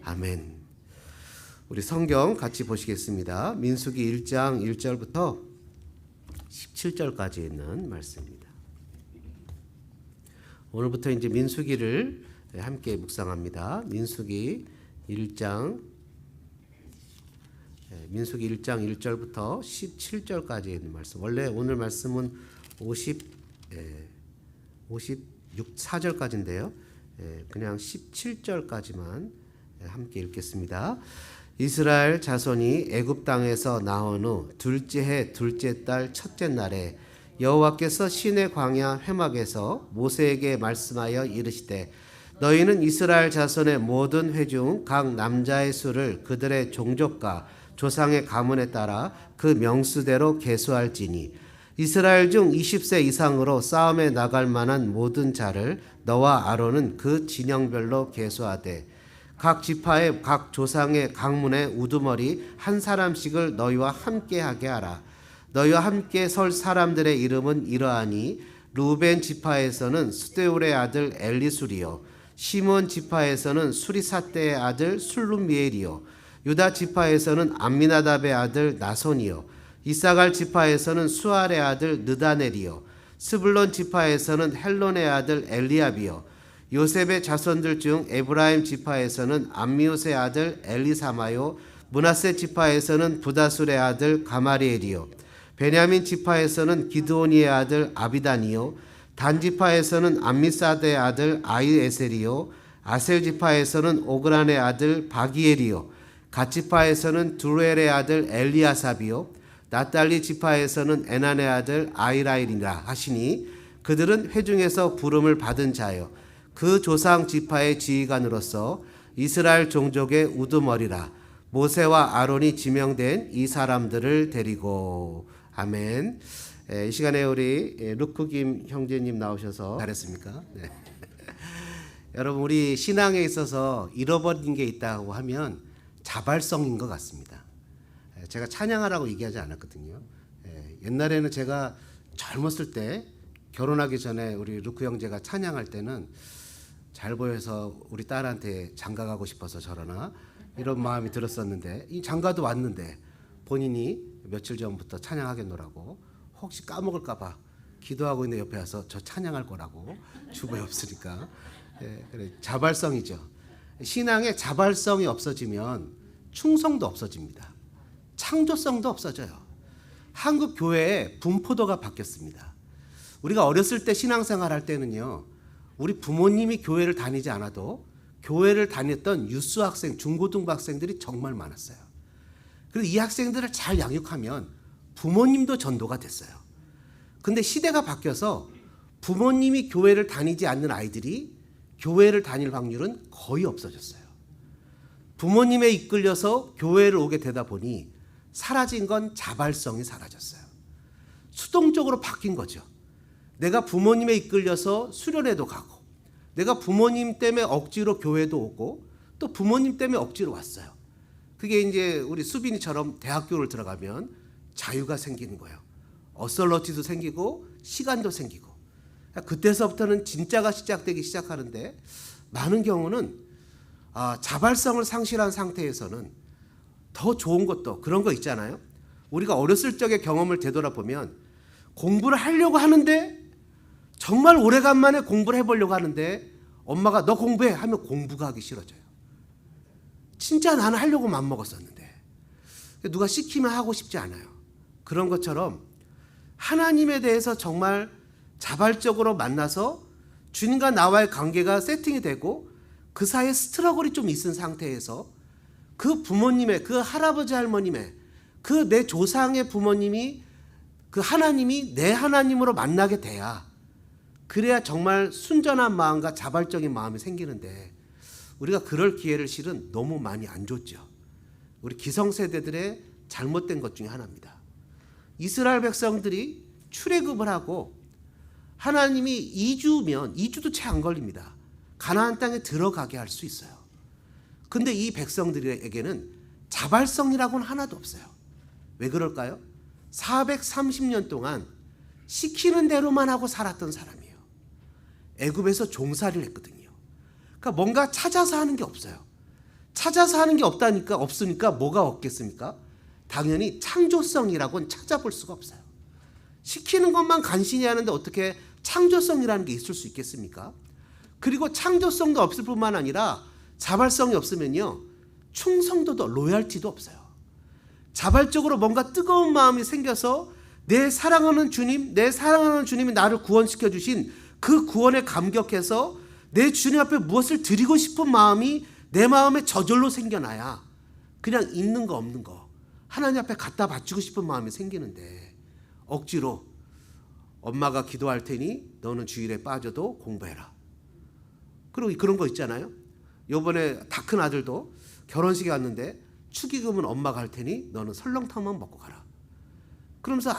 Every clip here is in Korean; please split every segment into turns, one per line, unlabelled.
아멘. 우리 성경 같이 보시겠습니다. 민수기 1장 1절부터 17절까지 있는 말씀입니다. 오늘부터 이제 민수기를 함께 묵상합니다. 민수기 1장 1절부터 17절까지 있는 말씀. 원래 오늘 말씀은 4절까지인데요. 그냥 17절까지만 함께 읽겠습니다. 이스라엘 자손이 애굽 땅에서 나온 후 둘째 해 둘째 달 첫째 날에 여호와께서 시내 광야 회막에서 모세에게 말씀하여 이르시되 너희는 이스라엘 자손의 모든 회중 각 남자의 수를 그들의 종족과 조상의 가문에 따라 그 명수대로 계수할지니 이스라엘 중 20세 이상으로 싸움에 나갈 만한 모든 자를 너와 아론은 그 진영별로 계수하되 각 지파의 각 조상의 강문의 우두머리 한 사람씩을 너희와 함께 하게 하라. 너희와 함께 설 사람들의 이름은 이러하니 루벤 지파에서는 스데울의 아들 엘리술이요 시몬 지파에서는 수리사떼의 아들 술룸미엘이요 유다 지파에서는 암미나답의 아들 나손이요 이사갈 지파에서는 수알의 아들 느다넬이요 스불론 지파에서는 헬론의 아들 엘리압이요 요셉의 자손들 중 에브라임 지파에서는 암미웃의 아들 엘리사마요 므낫세 지파에서는 부다술의 아들 가마리엘이요 베냐민 지파에서는 기드오니의 아들 아비단이요 단 지파에서는 암미사드의 아들 아히에셀이요 아셀 지파에서는 오그란의 아들 바기엘이요 갓 지파에서는 두루엘의 아들 엘리아삽이요 낫달리 지파에서는 에난의 아들 아이라일이라 하시니 그들은 회중에서 부름을 받은 자요 그 조상 지파의 지휘관으로서 이스라엘 종족의 우두머리라 모세와 아론이 지명된 이 사람들을 데리고 아멘. 이 시간에 우리 루크김 형제님 나오셔서 잘했습니까? 네. 여러분 우리 신앙에 있어서 잃어버린 게 있다고 하면 자발성인 것 같습니다. 제가 찬양하라고 얘기하지 않았거든요. 옛날에는 제가 젊었을 때 결혼하기 전에 우리 루크 형제가 찬양할 때는 잘 보여서 우리 딸한테 장가가고 싶어서 저러나 이런 마음이 들었었는데 이 장가도 왔는데 본인이 며칠 전부터 찬양하겠노라고 혹시 까먹을까 봐 기도하고 있는 옆에 와서 저 찬양할 거라고 주부에 없으니까 그래, 자발성이죠. 신앙에 자발성이 없어지면 충성도 없어집니다. 창조성도 없어져요. 한국 교회의 분포도가 바뀌었습니다. 우리가 어렸을 때 신앙생활 할 때는요 우리 부모님이 교회를 다니지 않아도 교회를 다녔던 유스 학생, 중고등부 학생들이 정말 많았어요. 그래서 이 학생들을 잘 양육하면 부모님도 전도가 됐어요. 근데 시대가 바뀌어서 부모님이 교회를 다니지 않는 아이들이 교회를 다닐 확률은 거의 없어졌어요. 부모님에 이끌려서 교회를 오게 되다 보니 사라진 건 자발성이 사라졌어요. 수동적으로 바뀐 거죠. 내가 부모님에 이끌려서 수련회도 가고 내가 부모님 때문에 억지로 교회도 오고 또 부모님 때문에 억지로 왔어요. 그게 이제 우리 수빈이처럼 대학교를 들어가면 자유가 생기는 거예요. 어설러티도 생기고 시간도 생기고 그때서부터는 진짜가 시작되기 시작하는데 많은 경우는 자발성을 상실한 상태에서는 더 좋은 것도 그런 거 있잖아요. 우리가 어렸을 적의 경험을 되돌아보면 공부를 하려고 하는데 정말 오래간만에 공부를 해보려고 하는데 엄마가 너 공부해 하면 공부가 하기 싫어져요. 진짜 나는 하려고 맘먹었었는데 누가 시키면 하고 싶지 않아요. 그런 것처럼 하나님에 대해서 정말 자발적으로 만나서 주님과 나와의 관계가 세팅이 되고 그 사이에 스트러글이 좀 있은 상태에서 그 부모님의 그 할아버지 할머님의 그 내 조상의 부모님이 그 하나님이 내 하나님으로 만나게 돼야 그래야 정말 순전한 마음과 자발적인 마음이 생기는데 우리가 그럴 기회를 실은 너무 많이 안 줬죠. 우리 기성세대들의 잘못된 것 중에 하나입니다. 이스라엘 백성들이 출애굽을 하고 하나님이 2주도 채 안 걸립니다. 가나안 땅에 들어가게 할 수 있어요. 근데 이 백성들에게는 자발성이라고는 하나도 없어요. 왜 그럴까요? 430년 동안 시키는 대로만 하고 살았던 사람이에요. 애굽에서 종살이를 했거든요. 그러니까 뭔가 찾아서 하는 게 없어요. 찾아서 하는 게 없으니까 뭐가 없겠습니까? 당연히 창조성이라고는 찾아볼 수가 없어요. 시키는 것만 간신히 하는데 어떻게 창조성이라는 게 있을 수 있겠습니까? 그리고 창조성도 없을 뿐만 아니라 자발성이 없으면요, 충성도도 로열티도 없어요. 자발적으로 뭔가 뜨거운 마음이 생겨서 내 사랑하는 주님이 나를 구원시켜 주신 그 구원에 감격해서 내 주님 앞에 무엇을 드리고 싶은 마음이 내 마음에 저절로 생겨나야 그냥 있는 거 없는 거 하나님 앞에 갖다 바치고 싶은 마음이 생기는데, 억지로 엄마가 기도할 테니 너는 주일에 빠져도 공부해라. 그리고 그런 거 있잖아요. 요번에 다 큰 아들도 결혼식에 왔는데 축의금은 엄마가 할 테니 너는 설렁탕만 먹고 가라. 그러면서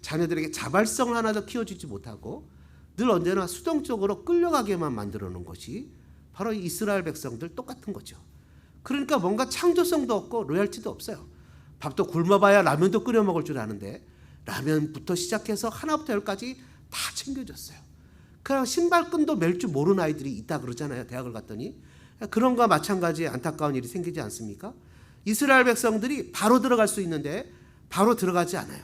자녀들에게 자발성을 하나도 키워주지 못하고 늘 언제나 수동적으로 끌려가게만 만들어 놓은 것이 바로 이스라엘 백성들 똑같은 거죠. 그러니까 뭔가 창조성도 없고 로열티도 없어요. 밥도 굶어봐야 라면도 끓여 먹을 줄 아는데 라면부터 시작해서 하나부터 열까지 다 챙겨줬어요. 그냥 신발끈도 멜 줄 모르는 아이들이 있다 그러잖아요. 대학을 갔더니. 그런 거와 마찬가지 안타까운 일이 생기지 않습니까? 이스라엘 백성들이 바로 들어갈 수 있는데 바로 들어가지 않아요.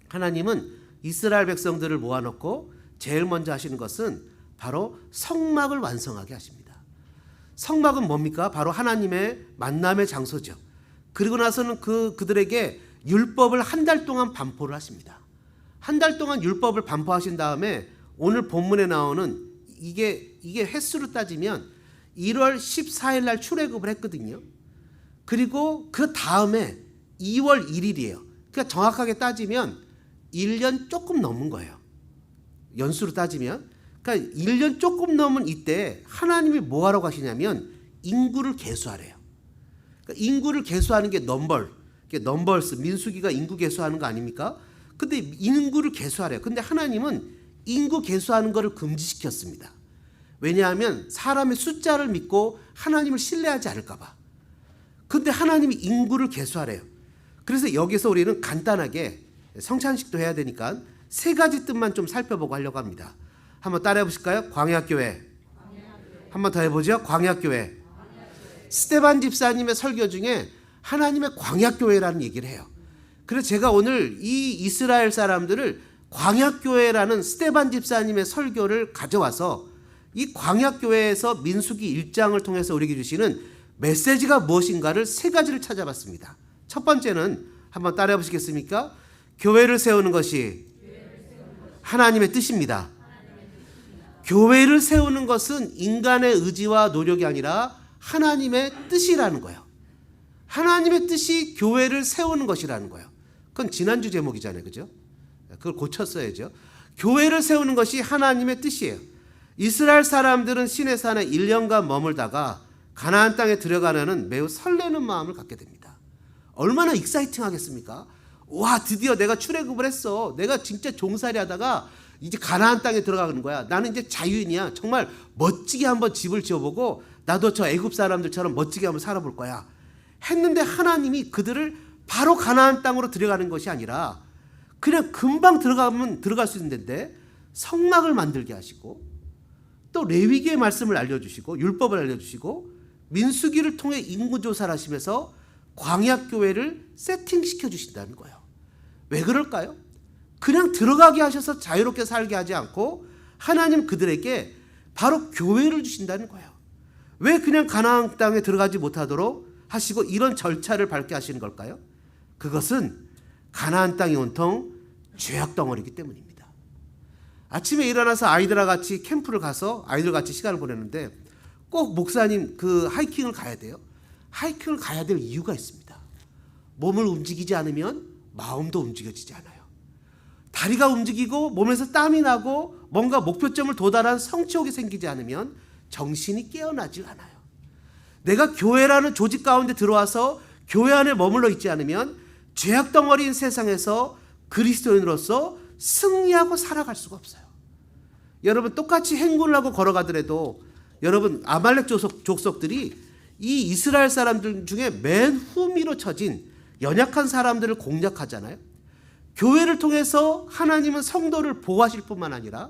하나님은 이스라엘 백성들을 모아놓고 제일 먼저 하시는 것은 바로 성막을 완성하게 하십니다. 성막은 뭡니까? 바로 하나님의 만남의 장소죠. 그리고 나서는 그들에게 율법을 한 달 동안 반포를 하십니다. 한 달 동안 율법을 반포하신 다음에 오늘 본문에 나오는 이게 횟수로 따지면 1월 14일 날 출애굽을 했거든요. 그리고 그 다음에 2월 1일이에요. 그러니까 정확하게 따지면 1년 조금 넘은 거예요. 연수로 따지면. 그러니까 1년 조금 넘은 이때 하나님이 뭐 하러 가시냐면 인구를 계수하래요. 그러니까 인구를 계수하는 게 넘버스, 민수기가 인구 계수하는 거 아닙니까? 근데 인구를 계수하래요. 근데 하나님은 인구 계수하는 거를 금지시켰습니다. 왜냐하면 사람의 숫자를 믿고 하나님을 신뢰하지 않을까 봐. 근데 하나님이 인구를 계수하래요. 그래서 여기서 우리는 간단하게 성찬식도 해야 되니까 세 가지 뜻만 좀 살펴보고 하려고 합니다. 한번 따라해 보실까요? 광야교회. 한번 더 해보죠. 광야교회. 스데반 집사님의 설교 중에 하나님의 광야교회라는 얘기를 해요. 그래서 제가 오늘 이 이스라엘 사람들을 광야교회라는 스데반 집사님의 설교를 가져와서 이 광야교회에서 민수기 1장을 통해서 우리에게 주시는 메시지가 무엇인가를 세 가지를 찾아봤습니다. 첫 번째는 한번 따라해 보시겠습니까? 교회를 세우는 것이 하나님의 뜻입니다. 교회를 세우는 것은 인간의 의지와 노력이 아니라 하나님의 뜻이라는 거예요. 하나님의 뜻이 교회를 세우는 것이라는 거예요. 그건 지난주 제목이잖아요. 그죠? 그걸 고쳤어야죠. 교회를 세우는 것이 하나님의 뜻이에요. 이스라엘 사람들은 시내산에 1년간 머물다가 가나안 땅에 들어가려는 매우 설레는 마음을 갖게 됩니다. 얼마나 익사이팅 하겠습니까? 와, 드디어 내가 출애굽을 했어. 내가 진짜 종살이 하다가 이제 가나안 땅에 들어가는 거야. 나는 이제 자유인이야. 정말 멋지게 한번 집을 지어보고 나도 저 애굽 사람들처럼 멋지게 한번 살아볼 거야. 했는데 하나님이 그들을 바로 가나안 땅으로 들어가는 것이 아니라 그냥 금방 들어가면 들어갈 수 있는데 성막을 만들게 하시고 또 레위기의 말씀을 알려주시고 율법을 알려주시고 민수기를 통해 인구조사를 하시면서 광야교회를 세팅시켜 주신다는 거예요. 왜 그럴까요? 그냥 들어가게 하셔서 자유롭게 살게 하지 않고 하나님 그들에게 바로 교회를 주신다는 거예요. 왜 그냥 가나안 땅에 들어가지 못하도록 하시고 이런 절차를 밟게 하시는 걸까요? 그것은 가나안 땅이 온통 죄악 덩어리이기 때문입니다. 아침에 일어나서 아이들과 같이 캠프를 가서 아이들과 같이 시간을 보내는데 꼭 목사님 그 하이킹을 가야 돼요. 하이킹을 가야 될 이유가 있습니다. 몸을 움직이지 않으면 마음도 움직여지지 않아요. 다리가 움직이고 몸에서 땀이 나고 뭔가 목표점을 도달한 성취욕이 생기지 않으면 정신이 깨어나질 않아요. 내가 교회라는 조직 가운데 들어와서 교회 안에 머물러 있지 않으면 죄악 덩어리인 세상에서 그리스도인으로서 승리하고 살아갈 수가 없어요. 여러분 똑같이 행군을 하고 걸어가더라도 여러분 아말렉 족속들이 이 이스라엘 사람들 중에 맨 후미로 처진 연약한 사람들을 공략하잖아요. 교회를 통해서 하나님은 성도를 보호하실 뿐만 아니라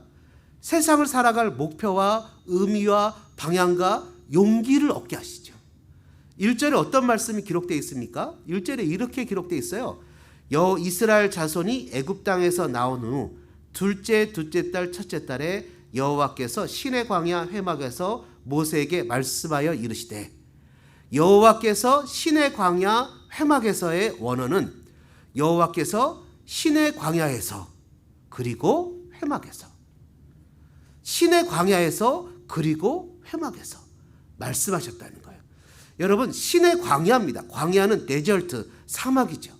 세상을 살아갈 목표와 의미와 방향과 용기를 얻게 하시죠. 1절에 어떤 말씀이 기록되어 있습니까? 1절에 이렇게 기록되어 있어요. 이스라엘 자손이 애굽 땅에서 나온 후 둘째 달 첫째 달에 여호와께서 시내 광야 회막에서 모세에게 말씀하여 이르시되, 여호와께서 시내 광야 회막에서의 원어는 여호와께서 시내 광야에서 그리고 회막에서, 시내 광야에서 그리고 회막에서 말씀하셨다는 거예요. 여러분, 시내 광야입니다. 광야는 데절트, 사막이죠.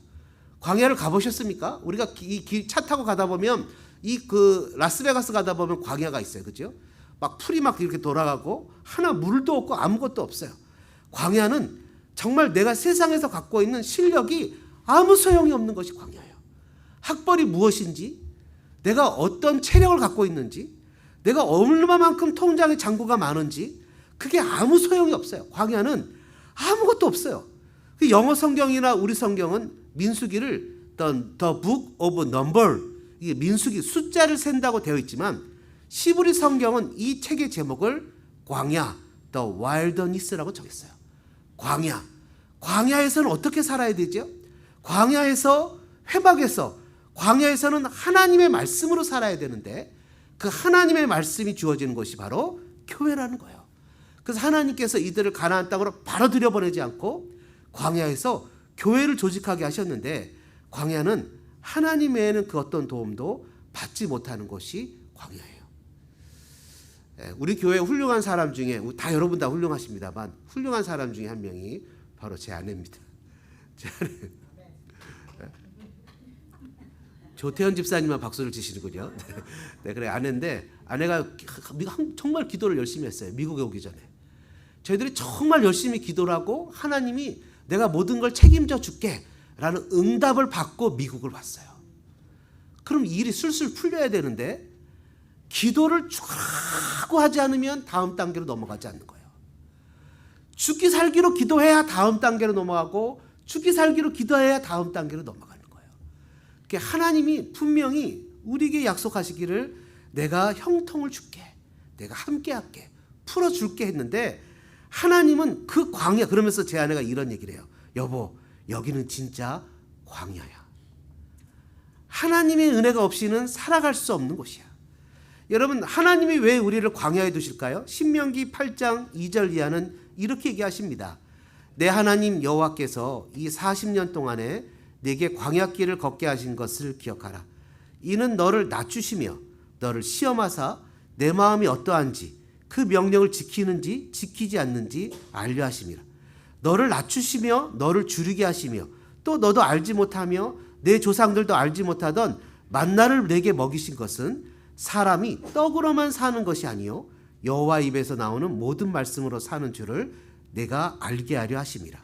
광야를 가보셨습니까? 우리가 차 타고 가다 보면 라스베가스 가다 보면 광야가 있어요. 그죠? 막 풀이 막 이렇게 돌아가고 하나 물도 없고 아무것도 없어요. 광야는 정말 내가 세상에서 갖고 있는 실력이 아무 소용이 없는 것이 광야예요. 학벌이 무엇인지, 내가 어떤 체력을 갖고 있는지, 내가 얼마만큼 통장에 잔고가 많은지 그게 아무 소용이 없어요. 광야는 아무것도 없어요. 영어 성경이나 우리 성경은 민수기를 The Book of Number, 이게 민수기 숫자를 센다고 되어 있지만 시브리 성경은 이 책의 제목을 광야, The Wilderness라고 정했어요. 광야. 광야에서는 어떻게 살아야 되죠? 광야에서, 회막에서, 광야에서는 하나님의 말씀으로 살아야 되는데 그 하나님의 말씀이 주어지는 것이 바로 교회라는 거예요. 그래서 하나님께서 이들을 가나안 땅으로 바로 들여보내지 않고 광야에서 교회를 조직하게 하셨는데, 광야는 하나님 외에는 그 어떤 도움도 받지 못하는 것이 광야예요. 우리 교회 훌륭한 사람 중에, 다 여러분 다 훌륭하십니다만 훌륭한 사람 중에 한 명이 바로 제 아내입니다. 제 아내. 조태현 집사님만 박수를 치시는군요. 네, 그래, 아내인데 아내가 정말 기도를 열심히 했어요. 미국에 오기 전에. 저희들이 정말 열심히 기도를 하고 하나님이 내가 모든 걸 책임져 줄게 라는 응답을 받고 미국을 왔어요. 그럼 일이 술술 풀려야 되는데 기도를 쭉 하지 않으면 다음 단계로 넘어가지 않는 거예요. 죽기 살기로 기도해야 다음 단계로 넘어가고 죽기 살기로 기도해야 다음 단계로 넘어가는 거예요. 하나님이 분명히 우리에게 약속하시기를 내가 형통을 줄게, 내가 함께 할게, 풀어줄게 했는데 하나님은 그 광야, 그러면서 제 아내가 이런 얘기를 해요. 여보, 여기는 진짜 광야야. 하나님의 은혜가 없이는 살아갈 수 없는 곳이야. 여러분, 하나님이 왜 우리를 광야에 두실까요? 신명기 8장 2절 이하는 이렇게 얘기하십니다. 내 하나님 여호와께서 이 40년 동안에 내게 광야길을 걷게 하신 것을 기억하라. 이는 너를 낮추시며 너를 시험하사 내 마음이 어떠한지 그 명령을 지키는지 지키지 않는지 알려 하심이라. 너를 낮추시며 너를 줄이게 하시며 또 너도 알지 못하며 내 조상들도 알지 못하던 만나를 내게 먹이신 것은 사람이 떡으로만 사는 것이 아니요 여호와 입에서 나오는 모든 말씀으로 사는 줄을 내가 알게 하려 하심이라.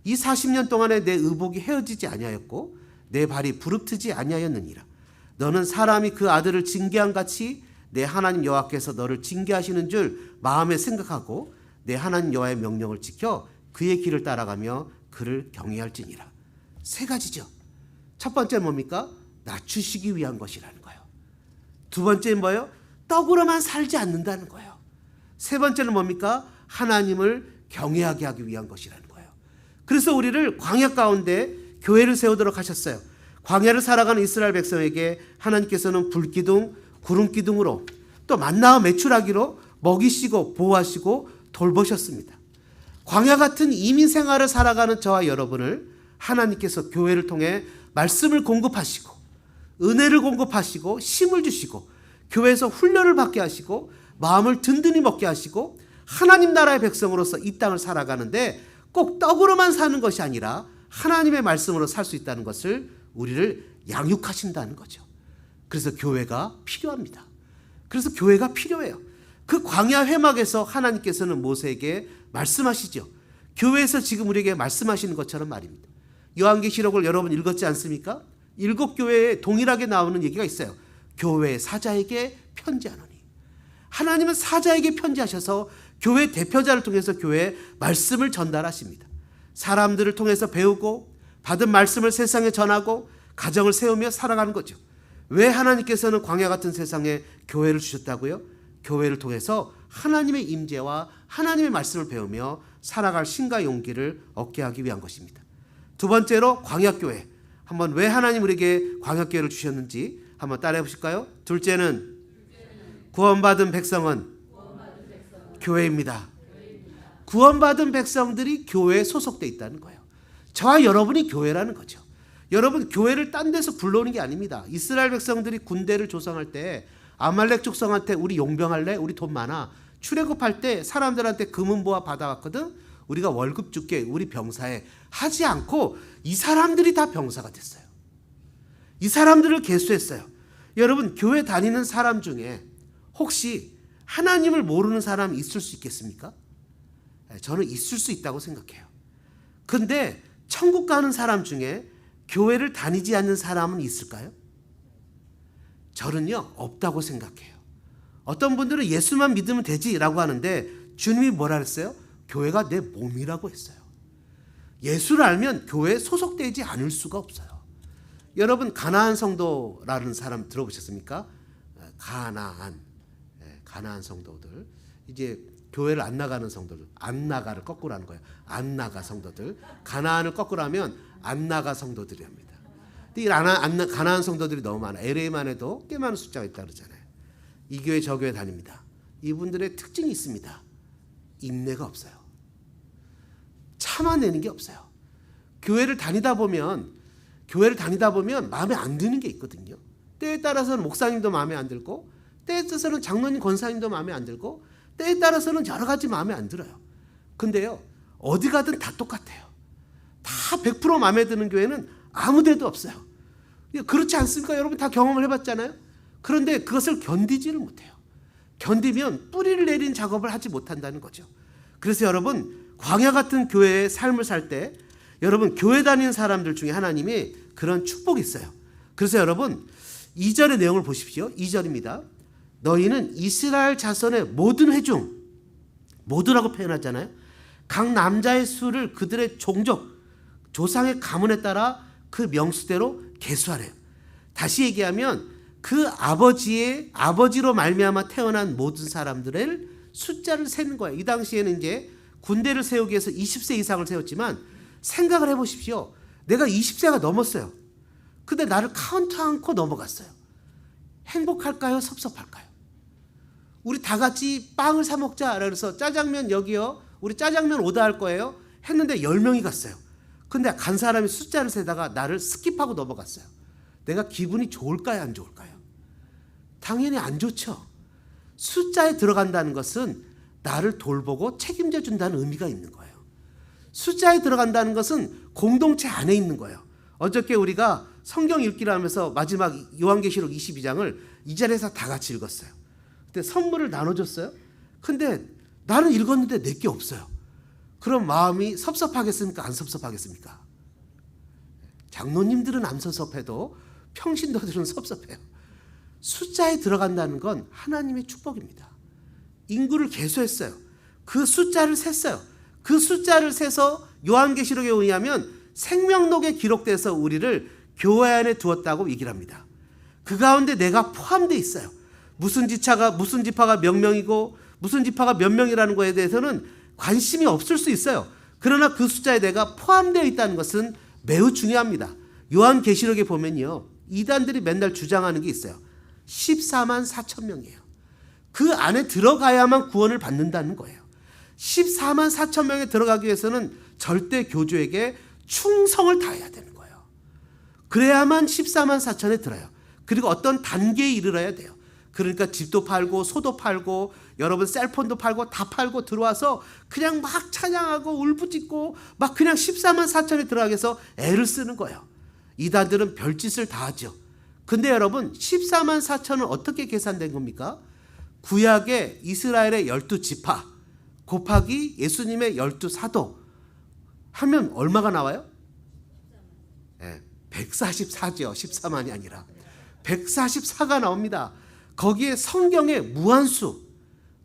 이 40년 동안에 내 의복이 헤어지지 아니하였고 내 발이 부릅트지 아니하였느니라. 너는 사람이 그 아들을 징계한 같이 내 하나님 여호와께서 너를 징계하시는 줄 마음에 생각하고 내 하나님 여호와의 명령을 지켜 그의 길을 따라가며 그를 경외할지니라. 세 가지죠. 첫 번째는 뭡니까? 낮추시기 위한 것이라는 거예요. 두 번째는 뭐예요? 떡으로만 살지 않는다는 거예요. 세 번째는 뭡니까? 하나님을 경외하게 하기 위한 것이라는 거예요. 그래서 우리를 광야 가운데 교회를 세우도록 하셨어요. 광야를 살아가는 이스라엘 백성에게 하나님께서는 불기둥, 구름기둥으로 또 만나와 메추라기로 먹이시고 보호하시고 돌보셨습니다. 광야 같은 이민 생활을 살아가는 저와 여러분을 하나님께서 교회를 통해 말씀을 공급하시고 은혜를 공급하시고 힘을 주시고 교회에서 훈련을 받게 하시고 마음을 든든히 먹게 하시고 하나님 나라의 백성으로서 이 땅을 살아가는데 꼭 떡으로만 사는 것이 아니라 하나님의 말씀으로 살 수 있다는 것을 우리를 양육하신다는 거죠. 그래서 교회가 필요합니다. 그래서 교회가 필요해요. 그 광야 회막에서 하나님께서는 모세에게 말씀하시죠. 교회에서 지금 우리에게 말씀하시는 것처럼 말입니다. 요한계시록을 여러분 읽었지 않습니까? 7교회에 동일하게 나오는 얘기가 있어요. 교회 사자에게 편지하노니. 하나님은 사자에게 편지하셔서 교회 대표자를 통해서 교회에 말씀을 전달하십니다. 사람들을 통해서 배우고 받은 말씀을 세상에 전하고 가정을 세우며 살아가는 거죠. 왜 하나님께서는 광야 같은 세상에 교회를 주셨다고요? 교회를 통해서 하나님의 임재와 하나님의 말씀을 배우며 살아갈 신과 용기를 얻게 하기 위한 것입니다. 두 번째로 광야교회. 한번 왜 하나님 우리에게 광야교회를 주셨는지 한번 따라해 보실까요? 둘째는 구원받은 백성은 교회입니다. 구원받은 백성들이 교회에 소속돼 있다는 거예요. 저와 여러분이 교회라는 거죠. 여러분, 교회를 딴 데서 불러오는 게 아닙니다. 이스라엘 백성들이 군대를 조성할 때 아말렉 족성한테 우리 용병할래? 우리 돈 많아. 출애굽할 때 사람들한테 금은보화 받아왔거든. 우리가 월급 줄게. 우리 병사에 하지 않고 이 사람들이 다 병사가 됐어요. 이 사람들을 계수했어요. 여러분, 교회 다니는 사람 중에 혹시 하나님을 모르는 사람 있을 수 있겠습니까? 저는 있을 수 있다고 생각해요. 근데 천국 가는 사람 중에 교회를 다니지 않는 사람은 있을까요? 저는요, 없다고 생각해요. 어떤 분들은 예수만 믿으면 되지라고 하는데 주님이 뭐라 했어요? 교회가 내 몸이라고 했어요. 예수를 알면 교회에 소속되지 않을 수가 없어요. 여러분, 가나안 성도라는 사람 들어보셨습니까? 가나안 성도들. 이제 교회를 안 나가는 성도들. 안 나가를 거꾸로 하는 거예요. 안 나가 성도들. 가나안을 거꾸로 하면 안 나가 성도들이 합니다. 이 가나안 성도들이 너무 많아. LA만 해도 꽤 많은 숫자가 있다고 그러잖아요. 이 교회 저 교회 다닙니다. 이분들의 특징이 있습니다. 인내가 없어요. 참아내는 게 없어요. 교회를 다니다 보면 마음에 안 드는 게 있거든요. 때에 따라서는 목사님도 마음에 안 들고, 때에 따라서는 장로님 권사님도 마음에 안 들고, 때에 따라서는 여러 가지 마음에 안 들어요. 근데요, 어디 가든 다 똑같아요. 다 100% 마음에 드는 교회는 아무 데도 없어요. 그렇지 않습니까? 여러분 다 경험을 해봤잖아요. 그런데 그것을 견디지를 못해요. 견디면 뿌리를 내린 작업을 하지 못한다는 거죠. 그래서 여러분, 광야 같은 교회의 삶을 살 때 여러분, 교회 다니는 사람들 중에 하나님이 그런 축복이 있어요. 그래서 여러분, 2절의 내용을 보십시오. 2절입니다. 너희는 이스라엘 자손의 모든 회중, 모두라고 표현하잖아요. 각 남자의 수를 그들의 종족, 조상의 가문에 따라 그 명수대로 계수하래요. 다시 얘기하면 그 아버지로 말미암아 태어난 모든 사람들의 숫자를 세는 거예요. 이 당시에는 이제 군대를 세우기 위해서 20세 이상을 세웠지만 생각을 해보십시오. 내가 20세가 넘었어요. 근데 나를 카운트 않고 넘어갔어요. 행복할까요? 섭섭할까요? 우리 다 같이 빵을 사 먹자. 그래서 짜장면 여기요. 우리 짜장면 오더할 거예요. 했는데 10명이 갔어요. 근데 간 사람이 숫자를 세다가 나를 스킵하고 넘어갔어요. 내가 기분이 좋을까요? 안 좋을까요? 당연히 안 좋죠. 숫자에 들어간다는 것은 나를 돌보고 책임져 준다는 의미가 있는 거예요. 숫자에 들어간다는 것은 공동체 안에 있는 거예요. 어저께 우리가 성경 읽기를 하면서 마지막 요한계시록 22장을 이 자리에서 다 같이 읽었어요. 그때 선물을 나눠줬어요. 근데 나는 읽었는데 내게 없어요. 그럼 마음이 섭섭하겠습니까? 안 섭섭하겠습니까? 장로님들은 안 섭섭해도 평신도들은 섭섭해요. 숫자에 들어간다는 건 하나님의 축복입니다. 인구를 계수했어요. 그 숫자를 셌어요. 그 숫자를 세서 요한계시록에 의하면 생명록에 기록돼서 우리를 교회 안에 두었다고 얘기를 합니다. 그 가운데 내가 포함되어 있어요. 무슨 지파가 몇 명이고 무슨 지파가 몇 명이라는 거에 대해서는 관심이 없을 수 있어요. 그러나 그 숫자에 내가 포함되어 있다는 것은 매우 중요합니다. 요한계시록에 보면요, 이단들이 맨날 주장하는 게 있어요. 14만 4천 명이에요. 그 안에 들어가야만 구원을 받는다는 거예요. 14만 4천 명에 들어가기 위해서는 절대 교주에게 충성을 다해야 되는 거예요. 그래야만 14만 4천에 들어요. 그리고 어떤 단계에 이르러야 돼요. 그러니까 집도 팔고 소도 팔고 여러분 셀폰도 팔고 다 팔고 들어와서 그냥 막 찬양하고 울부짖고 막 그냥 14만 4천에 들어가기 위해서 애를 쓰는 거예요. 이단들은 별짓을 다 하죠. 근데 여러분 14만 4천은 어떻게 계산된 겁니까? 구약의 이스라엘의 12지파 곱하기 예수님의 12사도 하면 얼마가 나와요? 144죠. 14만이 아니라 144가 나옵니다. 거기에 성경의 무한수가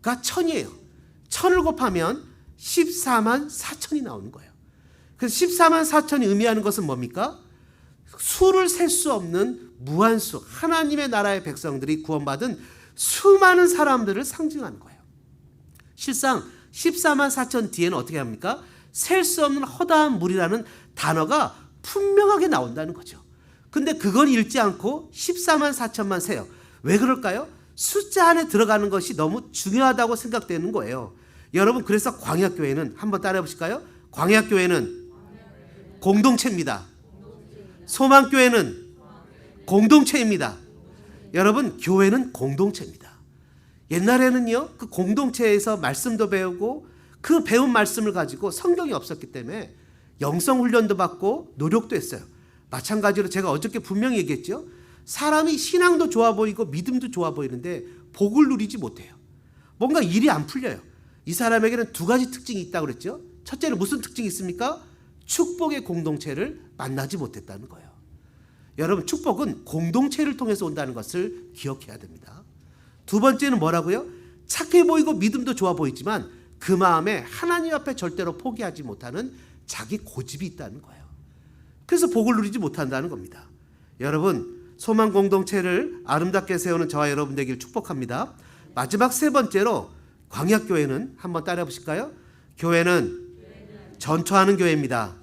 1000이에요. 1000을 곱하면 14만 4천이 나오는 거예요. 그래서 14만 4천이 의미하는 것은 뭡니까? 수를 셀 수 없는 무한수, 하나님의 나라의 백성들이 구원받은 수많은 사람들을 상징하는 거예요. 실상 14만 4천 뒤에는 어떻게 합니까? 셀 수 없는 허다한 물이라는 단어가 분명하게 나온다는 거죠. 근데 그걸 읽지 않고 14만 4천만 세요. 왜 그럴까요? 숫자 안에 들어가는 것이 너무 중요하다고 생각되는 거예요. 여러분, 그래서 광야교회는 한번 따라해 보실까요? 광야교회는 공동체입니다. 소망교회는 공동체입니다. 여러분, 교회는 공동체입니다. 옛날에는요, 그 공동체에서 말씀도 배우고 그 배운 말씀을 가지고 성경이 없었기 때문에 영성 훈련도 받고 노력도 했어요. 마찬가지로 제가 어저께 분명히 얘기했죠. 사람이 신앙도 좋아 보이고 믿음도 좋아 보이는데 복을 누리지 못해요. 뭔가 일이 안 풀려요. 이 사람에게는 두 가지 특징이 있다고 그랬죠. 첫째는 무슨 특징이 있습니까? 축복의 공동체를 만나지 못했다는 거예요. 여러분, 축복은 공동체를 통해서 온다는 것을 기억해야 됩니다. 두 번째는 뭐라고요? 착해 보이고 믿음도 좋아 보이지만 그 마음에 하나님 앞에 절대로 포기하지 못하는 자기 고집이 있다는 거예요. 그래서 복을 누리지 못한다는 겁니다. 여러분, 소망 공동체를 아름답게 세우는 저와 여러분 되길 축복합니다. 마지막 세 번째로 광야교회는 한번 따라해 보실까요? 교회는 전투하는 교회입니다.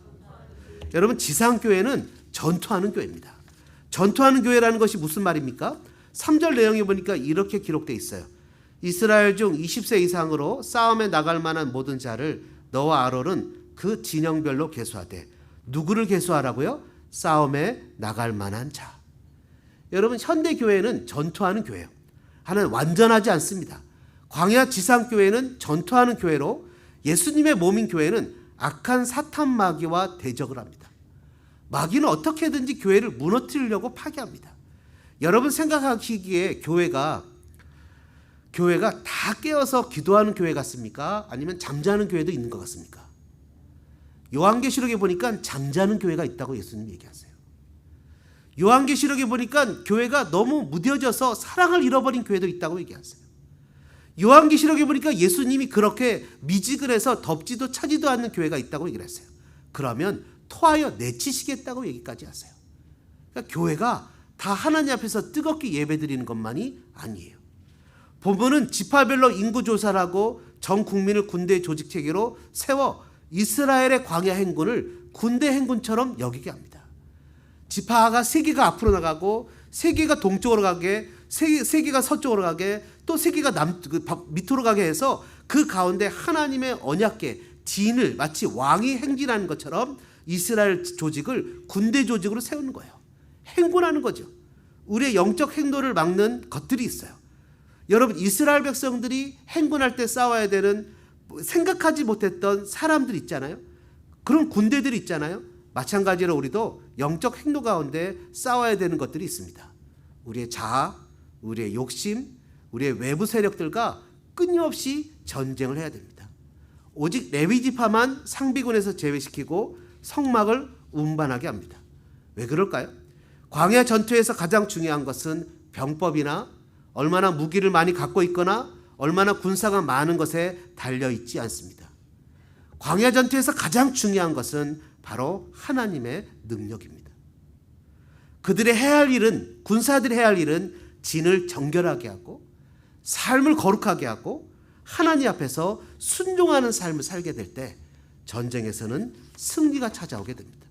여러분, 지상교회는 전투하는 교회입니다. 전투하는 교회라는 것이 무슨 말입니까? 3절 내용에 보니까 이렇게 기록되어 있어요. 이스라엘 중 20세 이상으로 싸움에 나갈 만한 모든 자를 너와 아론은 그 진영별로 계수하되. 누구를 계수하라고요? 싸움에 나갈 만한 자. 여러분, 현대교회는 전투하는 교회예요. 하나는 완전하지 않습니다. 광야 지상교회는 전투하는 교회로 예수님의 몸인 교회는 악한 사탄 마귀와 대적을 합니다. 마귀는 어떻게든지 교회를 무너뜨리려고 파괴합니다. 여러분 생각하시기에 교회가 다 깨어서 기도하는 교회 같습니까? 아니면 잠자는 교회도 있는 것 같습니까? 요한계시록에 보니까 잠자는 교회가 있다고 예수님 얘기하세요. 요한계시록에 보니까 교회가 너무 무뎌져서 사랑을 잃어버린 교회도 있다고 얘기하세요. 요한계시록에 보니까 예수님이 그렇게 미지근해서 덥지도 차지도 않는 교회가 있다고 얘기를 했어요. 그러면 토하여 내치시겠다고 얘기까지 하세요. 그러니까 교회가 다 하나님 앞에서 뜨겁게 예배드리는 것만이 아니에요. 본문은 지파별로 인구조사를 하고 전 국민을 군대 조직체계로 세워 이스라엘의 광야 행군을 군대 행군처럼 여기게 합니다. 지파가 3개가 앞으로 나가고 3개가 동쪽으로 가게, 3개가 서쪽으로 가게, 또 3개가 밑으로 가게 해서 그 가운데 하나님의 언약궤 진을 마치 왕이 행진하는 것처럼 이스라엘 조직을 군대 조직으로 세우는 거예요. 행군하는 거죠. 우리의 영적 행동을 막는 것들이 있어요. 여러분, 이스라엘 백성들이 행군할 때 싸워야 되는 생각하지 못했던 사람들 있잖아요. 그런 군대들이 있잖아요. 마찬가지로 우리도 영적 행동 가운데 싸워야 되는 것들이 있습니다. 우리의 자아, 우리의 욕심, 우리의 외부 세력들과 끊임없이 전쟁을 해야 됩니다. 오직 레위 지파만 상비군에서 제외시키고 성막을 운반하게 합니다. 왜 그럴까요? 광야 전투에서 가장 중요한 것은 병법이나 얼마나 무기를 많이 갖고 있거나 얼마나 군사가 많은 것에 달려있지 않습니다. 광야 전투에서 가장 중요한 것은 바로 하나님의 능력입니다. 그들의 해야 할 일은, 군사들이 해야 할 일은 진을 정결하게 하고 삶을 거룩하게 하고 하나님 앞에서 순종하는 삶을 살게 될 때 전쟁에서는 승리가 찾아오게 됩니다.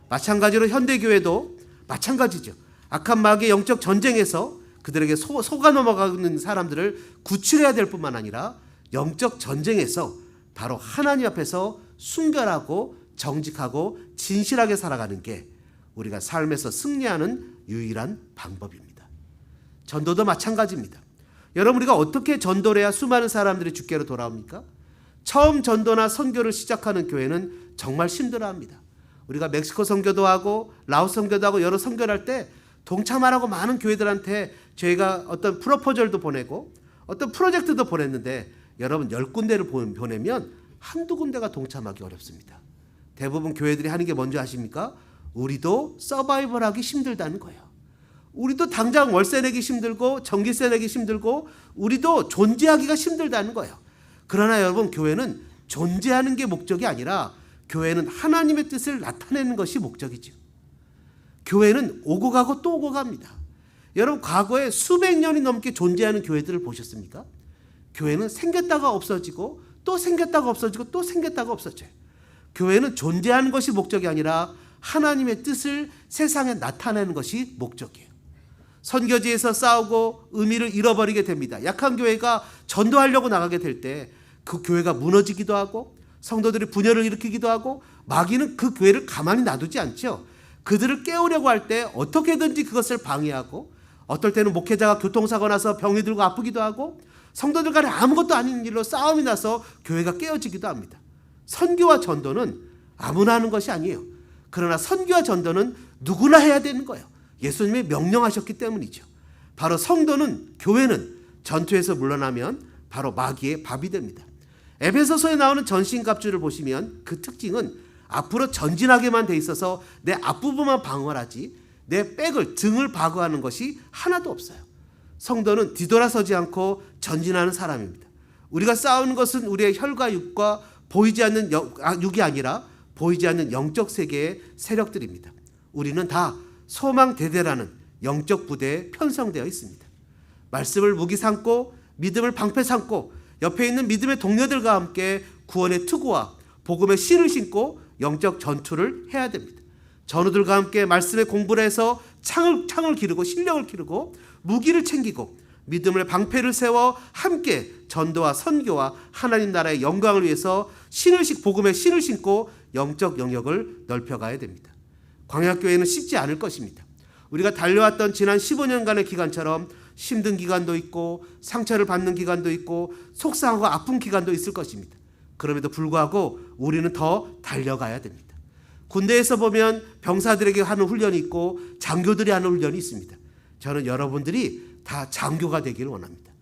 마찬가지로 현대교회도 마찬가지죠. 악한 마귀의 영적 전쟁에서 그들에게 속아 넘어가는 사람들을 구출해야 될 뿐만 아니라 영적 전쟁에서 바로 하나님 앞에서 순결하고 정직하고 진실하게 살아가는 게 우리가 삶에서 승리하는 유일한 방법입니다. 전도도 마찬가지입니다. 여러분, 우리가 어떻게 전도를 해야 수많은 사람들이 주께로 돌아옵니까? 처음 전도나 선교를 시작하는 교회는 정말 힘들어합니다. 우리가 멕시코 선교도 하고 라오스 선교도 하고 여러 선교를 할 때 동참하라고 많은 교회들한테 저희가 어떤 프로포절도 보내고 어떤 프로젝트도 보냈는데 여러분 10군데를 보내면 한두 군데가 동참하기 어렵습니다. 대부분 교회들이 하는 게 뭔지 아십니까? 우리도 서바이벌하기 힘들다는 거예요. 우리도 당장 월세 내기 힘들고 전기세 내기 힘들고 우리도 존재하기가 힘들다는 거예요. 그러나 여러분, 교회는 존재하는 게 목적이 아니라 교회는 하나님의 뜻을 나타내는 것이 목적이죠. 교회는 오고 가고 또 오고 갑니다. 여러분, 과거에 수백 년이 넘게 존재하는 교회들을 보셨습니까? 교회는 생겼다가 없어지고 또 생겼다가 없어지고 또 생겼다가 없어져요. 교회는 존재하는 것이 목적이 아니라 하나님의 뜻을 세상에 나타내는 것이 목적이에요. 선교지에서 싸우고 의미를 잃어버리게 됩니다. 약한 교회가 전도하려고 나가게 될 때 그 교회가 무너지기도 하고 성도들이 분열을 일으키기도 하고 마귀는 그 교회를 가만히 놔두지 않죠. 그들을 깨우려고 할 때 어떻게든지 그것을 방해하고 어떨 때는 목회자가 교통사고 나서 병이 들고 아프기도 하고 성도들 간에 아무것도 아닌 일로 싸움이 나서 교회가 깨어지기도 합니다. 선교와 전도는 아무나 하는 것이 아니에요. 그러나 선교와 전도는 누구나 해야 되는 거예요. 예수님이 명령하셨기 때문이죠. 바로 성도는, 교회는 전투에서 물러나면 바로 마귀의 밥이 됩니다. 에베소서에 나오는 전신갑주를 보시면 그 특징은 앞으로 전진하게만 돼 있어서 내 앞부분만 방어하지 내 백을, 등을 방어하는 것이 하나도 없어요. 성도는 뒤돌아서지 않고 전진하는 사람입니다. 우리가 싸우는 것은 우리의 혈과 육과 보이지 않는 육이 아니라 보이지 않는 영적 세계의 세력들입니다. 우리는 다 소망대대라는 영적 부대에 편성되어 있습니다. 말씀을 무기 삼고 믿음을 방패 삼고 옆에 있는 믿음의 동료들과 함께 구원의 투구와 복음의 실을 신고 영적 전투를 해야 됩니다. 전우들과 함께 말씀의 공부를 해서 창을 기르고 실력을 기르고 무기를 챙기고 믿음의 방패를 세워 함께 전도와 선교와 하나님 나라의 영광을 위해서 복음의 실을 신고 영적 영역을 넓혀가야 됩니다. 광야교회는 쉽지 않을 것입니다. 우리가 달려왔던 지난 15년간의 기간처럼 힘든 기간도 있고 상처를 받는 기간도 있고 속상하고 아픈 기간도 있을 것입니다. 그럼에도 불구하고 우리는 더 달려가야 됩니다. 군대에서 보면 병사들에게 하는 훈련이 있고 장교들이 하는 훈련이 있습니다. 저는 여러분들이 다 장교가 되기를 원합니다.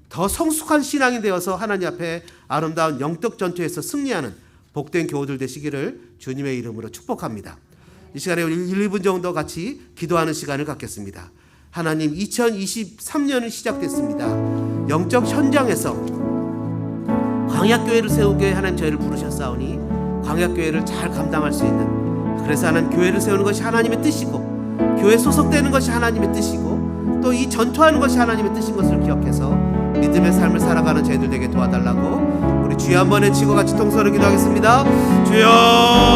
더 성숙한 신앙이 되어서 하나님 앞에 아름다운 영적 전투에서 승리하는 복된 교우들 되시기를 주님의 이름으로 축복합니다. 이 시간에 1, 2분 정도 같이 기도하는 시간을 갖겠습니다. 하나님, 2023년이 시작됐습니다. 영적 현장에서 광야교회를 세우기 위해 하나님 저희를 부르셨사오니 광야교회를 잘 감당할 수 있는, 그래서 하나님 교회를 세우는 것이 하나님의 뜻이고 교회 소속되는 것이 하나님의 뜻이고 또 이 전투하는 것이 하나님의 뜻인 것을 기억해서 믿음의 삶을 살아가는 저희들 되게 도와달라고 우리 주여 한번 외치고 같이 통성으로 기도하겠습니다. 주여.